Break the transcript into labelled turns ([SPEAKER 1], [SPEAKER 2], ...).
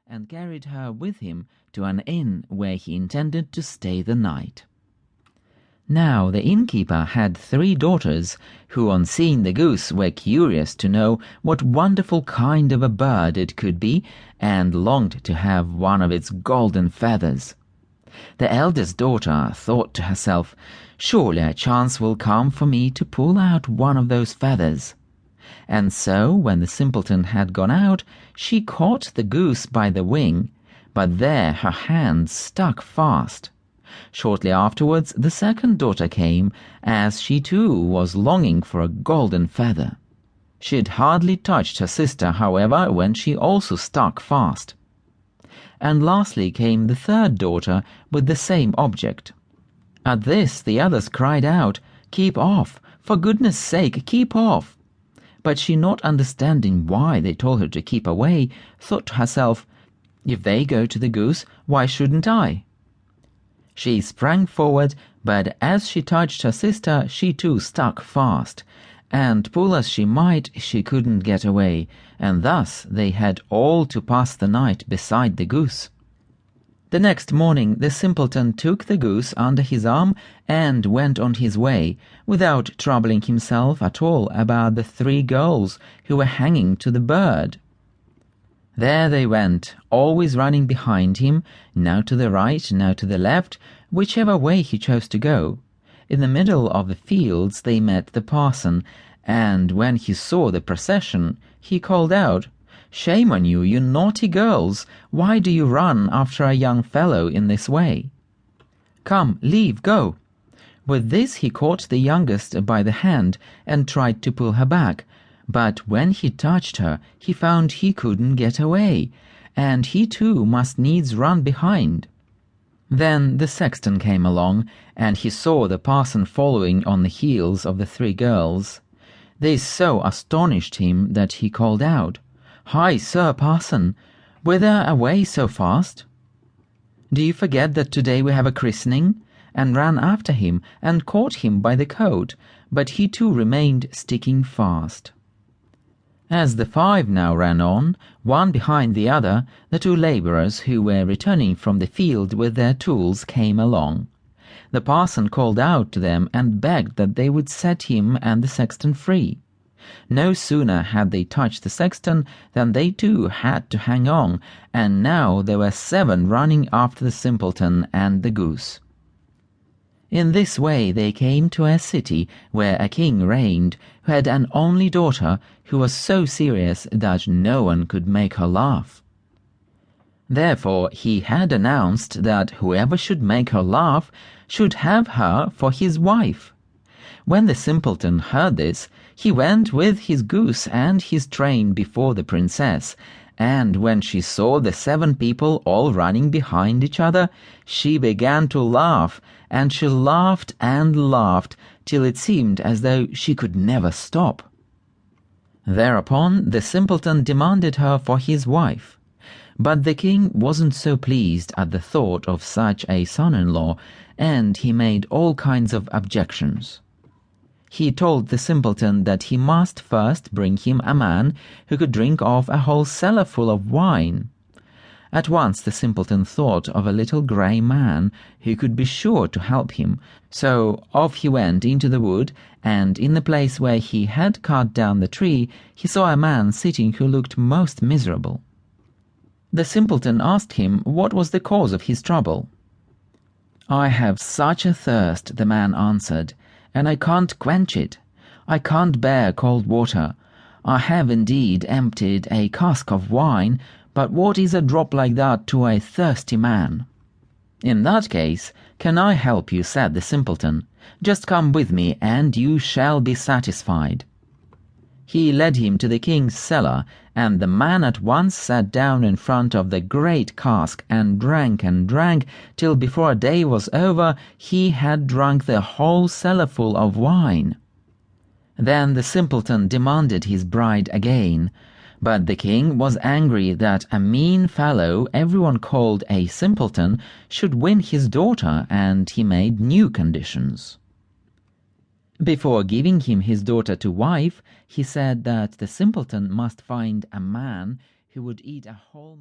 [SPEAKER 1] and carried her with him to an inn where he intended to stay the night. Now the innkeeper had 3 daughters, who on seeing the goose were curious to know what wonderful kind of a bird it could be, and longed to have one of its golden feathers. The eldest daughter thought to herself, "Surely a chance will come for me to pull out one of those feathers." And so, when the simpleton had gone out, she caught the goose by the wing, but there her hand stuck fast. Shortly afterwards the second daughter came, as she too was longing for a golden feather. She had hardly touched her sister, however, when she also stuck fast. And lastly came the third daughter with the same object. At this the others cried out, "Keep off! For goodness' sake, keep off!" But she, not understanding why they told her to keep away, thought to herself, "If they go to the goose, why shouldn't I?" She sprang forward, but as she touched her sister, she too stuck fast, and pull as she might, she couldn't get away, and thus they had all to pass the night beside the goose. The next morning the simpleton took the goose under his arm and went on his way, without troubling himself at all about the 3 girls who were hanging to the bird. There they went, always running behind him, now to the right, now to the left, whichever way he chose to go. In the middle of the fields they met the parson, and when he saw the procession, he called out, "Shame on you, you naughty girls! Why do you run after a young fellow in this way? Come, leave, go!" With this he caught the youngest by the hand and tried to pull her back, but when he touched her he found he couldn't get away, and he too must needs run behind. Then the sexton came along, and he saw the parson following on the heels of the 3 girls. This so astonished him that he called out, "Hi, sir parson, whither away so fast? Do you forget that today we have a christening?" and ran after him and caught him by the coat, but he too remained sticking fast. As the 5 now ran on, one behind the other, the 2 labourers who were returning from the field with their tools came along. The parson called out to them and begged that they would set him and the sexton free. No sooner had they touched the sexton than they too had to hang on, and now there were 7 running after the simpleton and the goose. In this way they came to a city where a king reigned, who had an only daughter who was so serious that no one could make her laugh. Therefore he had announced that whoever should make her laugh should have her for his wife. When the simpleton heard this, he went with his goose and his train before the princess, and when she saw the 7 people all running behind each other, she began to laugh, and she laughed and laughed till it seemed as though she could never stop. Thereupon the simpleton demanded her for his wife, but the king wasn't so pleased at the thought of such a son-in-law, and he made all kinds of objections. He told the simpleton that he must first bring him a man who could drink off a whole cellar full of wine. At once the simpleton thought of a little grey man who could be sure to help him, so off he went into the wood, and in the place where he had cut down the tree he saw a man sitting who looked most miserable. The simpleton asked him what was the cause of his trouble. "I have such a thirst," the man answered, "and I can't quench it. I can't bear cold water. I have indeed emptied a cask of wine, but what is a drop like that to a thirsty man?" "In that case, can I help you?" said the simpleton. "Just come with me, and you shall be satisfied." He led him to the king's cellar, and the man at once sat down in front of the great cask and drank till before a day was over he had drunk the whole cellarful of wine. Then the simpleton demanded his bride again, but the king was angry that a mean fellow everyone called a simpleton should win his daughter, and he made new conditions. Before giving him his daughter to wife, he said that the simpleton must find a man who would eat a whole